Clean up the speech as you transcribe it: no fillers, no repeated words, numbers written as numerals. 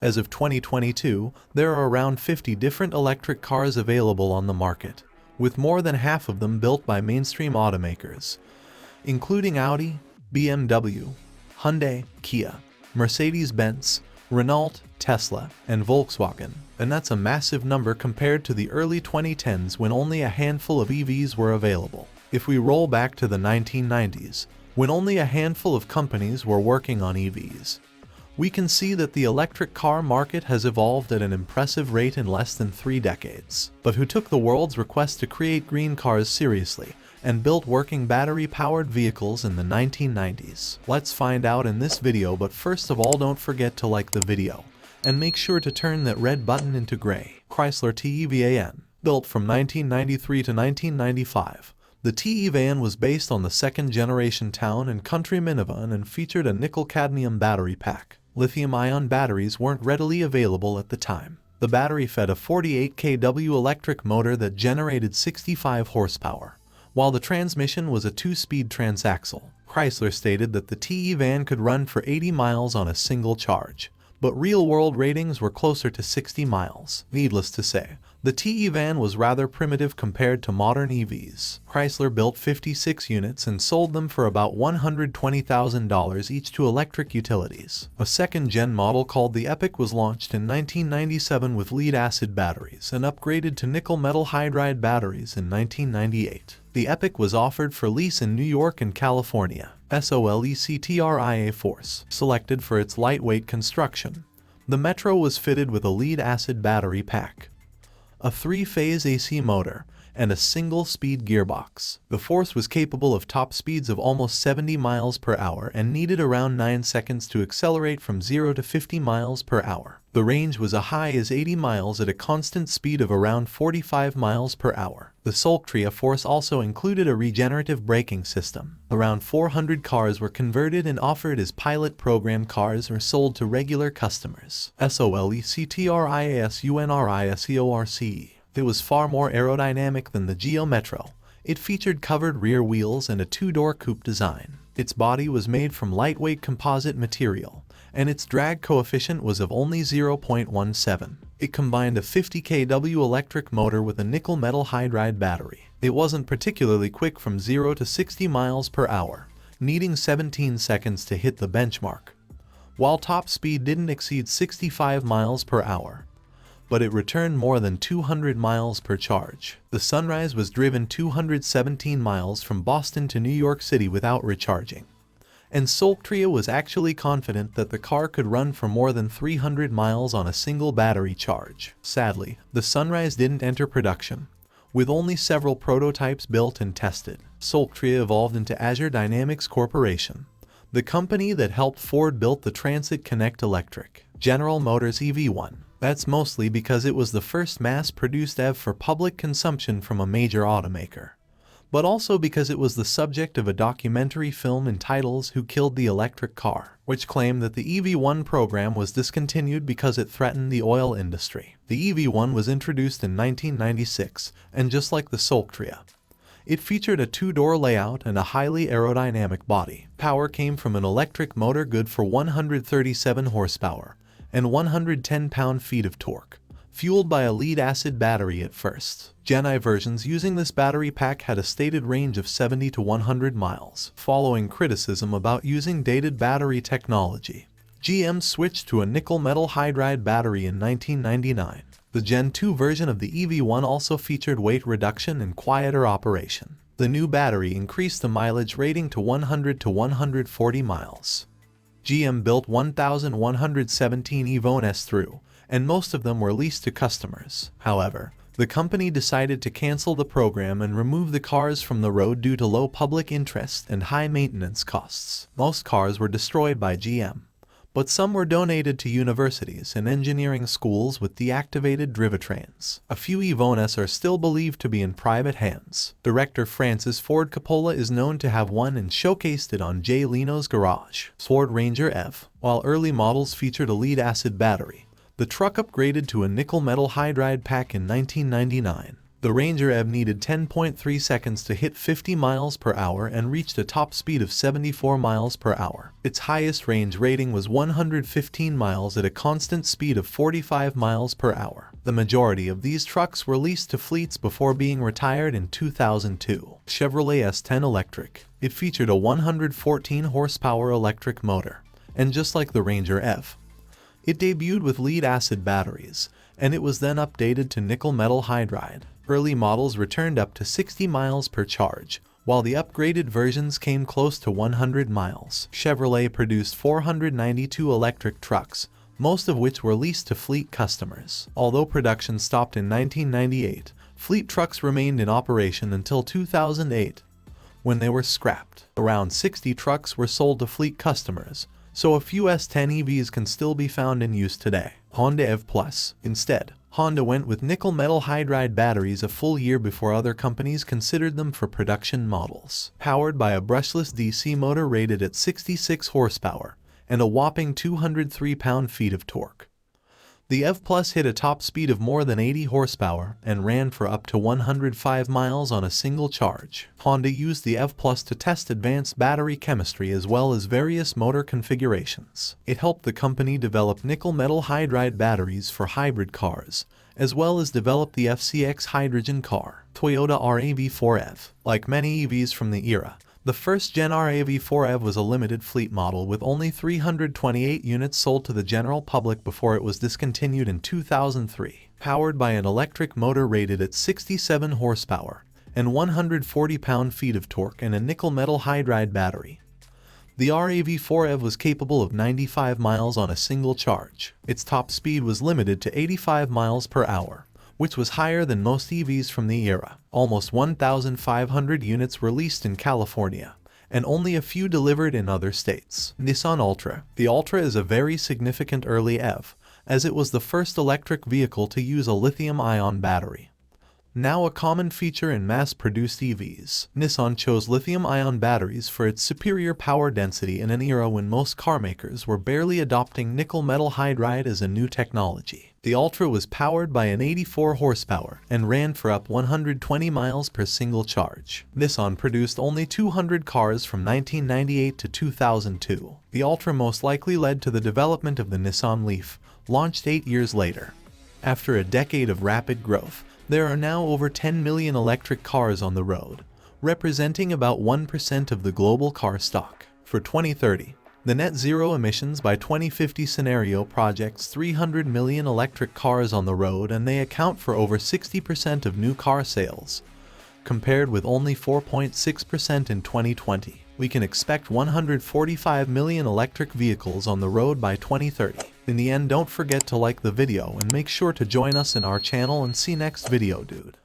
As of 2022, there are around 50 different electric cars available on the market, with more than half of them built by mainstream automakers, including Audi, BMW, Hyundai, Kia, Mercedes-Benz, Renault, Tesla, and Volkswagen. And that's a massive number compared to the early 2010s when only a handful of EVs were available. If we roll back to the 1990s, when only a handful of companies were working on EVs, we can see that the electric car market has evolved at an impressive rate in less than 3 decades. But who took the world's request to create green cars seriously and built working battery-powered vehicles in the 1990s? Let's find out in this video, but first of all, don't forget to like the video and make sure to turn that red button into gray. Chrysler Tevan. Built from 1993 to 1995, the Tevan was based on the second-generation town and country minivan and featured a nickel-cadmium battery pack. Lithium-ion batteries weren't readily available at the time. The battery fed a 48 kW electric motor that generated 65 horsepower, while the transmission was a 2-speed transaxle. Chrysler stated that the Tevan could run for 80 miles on a single charge, but real-world ratings were closer to 60 miles. Needless to say, the Tevan was rather primitive compared to modern EVs. Chrysler built 56 units and sold them for about $120,000 each to electric utilities. A second-gen model called the Epic was launched in 1997 with lead-acid batteries and upgraded to nickel-metal hydride batteries in 1998. The Epic was offered for lease in New York and California. Electraforce, selected for its lightweight construction. The Metro was fitted with a lead-acid battery pack, a 3-phase AC motor, and a single-speed gearbox. The Force was capable of top speeds of almost 70 miles per hour and needed around 9 seconds to accelerate from 0 to 50 miles per hour. The range was as high as 80 miles at a constant speed of around 45 miles per hour. The Electraforce also included a regenerative braking system. Around 400 cars were converted and offered as pilot program cars or sold to regular customers. Electraris Unri. It was far more aerodynamic than the Geo Metro. It featured covered rear wheels and a 2-door coupe design. Its body was made from lightweight composite material, and its drag coefficient was of only 0.17. It combined a 50 kW electric motor with a nickel-metal hydride battery. It wasn't particularly quick from 0 to 60 miles per hour, needing 17 seconds to hit the benchmark, while top speed didn't exceed 65 miles per hour. But it returned more than 200 miles per charge. The Sunrise was driven 217 miles from Boston to New York City without recharging, and Electraris was actually confident that the car could run for more than 300 miles on a single battery charge. Sadly, the Sunrise didn't enter production, with only several prototypes built and tested. Electraris evolved into Azure Dynamics Corporation, the company that helped Ford build the Transit Connect Electric. General Motors EV1. That's mostly because it was the first mass-produced EV for public consumption from a major automaker, but also because it was the subject of a documentary film entitled Who Killed the Electric Car, which claimed that the EV1 program was discontinued because it threatened the oil industry. The EV1 was introduced in 1996, and just like the Electraris, it featured a 2-door layout and a highly aerodynamic body. Power came from an electric motor good for 137 horsepower and 110 pound-feet of torque, fueled by a lead-acid battery at first. Gen I versions using this battery pack had a stated range of 70 to 100 miles. Following criticism about using dated battery technology, GM switched to a nickel-metal hydride battery in 1999. The Gen 2 version of the EV1 also featured weight reduction and quieter operation. The new battery increased the mileage rating to 100 to 140 miles. GM built 1,117 EV1s through, and most of them were leased to customers. However, the company decided to cancel the program and remove the cars from the road due to low public interest and high maintenance costs. Most cars were destroyed by GM, but some were donated to universities and engineering schools with deactivated drivetrains. A few EV1s are still believed to be in private hands. Director Francis Ford Coppola is known to have one and showcased it on Jay Leno's garage. Ford Ranger EV. While early models featured a lead-acid battery, the truck upgraded to a nickel-metal hydride pack in 1999. The Ranger EV needed 10.3 seconds to hit 50 miles per hour and reached a top speed of 74 miles per hour. Its highest range rating was 115 miles at a constant speed of 45 miles per hour. The majority of these trucks were leased to fleets before being retired in 2002. Chevrolet S10 Electric. It featured a 114 horsepower electric motor, and just like the Ranger EV, it debuted with lead-acid batteries, and it was then updated to nickel metal hydride. Early models returned up to 60 miles per charge, while the upgraded versions came close to 100 miles. Chevrolet produced 492 electric trucks, most of which were leased to fleet customers. Although production stopped in 1998, fleet trucks remained in operation until 2008, when they were scrapped. Around 60 trucks were sold to fleet customers, so a few S10 EVs can still be found in use today. Honda EV Plus. Instead, Honda went with nickel metal hydride batteries a full year before other companies considered them for production models. Powered by a brushless DC motor rated at 66 horsepower and a whopping 203 pound-feet of torque, the EV Plus hit a top speed of more than 80 horsepower and ran for up to 105 miles on a single charge. Honda used the EV Plus to test advanced battery chemistry as well as various motor configurations. It helped the company develop nickel metal hydride batteries for hybrid cars, as well as develop the FCX hydrogen car. Toyota RAV4 EV. Like many EVs from the era, the first-gen RAV4 EV was a limited fleet model with only 328 units sold to the general public before it was discontinued in 2003. Powered by an electric motor rated at 67 horsepower and 140 pound-feet of torque and a nickel metal hydride battery, the RAV4 EV was capable of 95 miles on a single charge. Its top speed was limited to 85 miles per hour, which was higher than most EVs from the era. Almost 1,500 units were leased in California, and only a few delivered in other states. Nissan Ultra. The Ultra is a very significant early EV, as it was the first electric vehicle to use a lithium-ion battery, now a common feature in mass-produced EVs. Nissan chose lithium-ion batteries for its superior power density in an era when most carmakers were barely adopting nickel metal hydride as a new technology. The Ultra was powered by an 84 horsepower and ran for up 120 miles per single charge. Nissan produced only 200 cars from 1998 to 2002. The Ultra most likely led to the development of the Nissan Leaf, launched 8 years later. After a decade of rapid growth, there are now over 10 million electric cars on the road, representing about 1% of the global car stock. For 2030, the net zero emissions by 2050 scenario projects 300 million electric cars on the road, and they account for over 60% of new car sales, compared with only 4.6% in 2020. We can expect 145 million electric vehicles on the road by 2030. In the end, don't forget to like the video and make sure to join us in our channel and see next video, dude.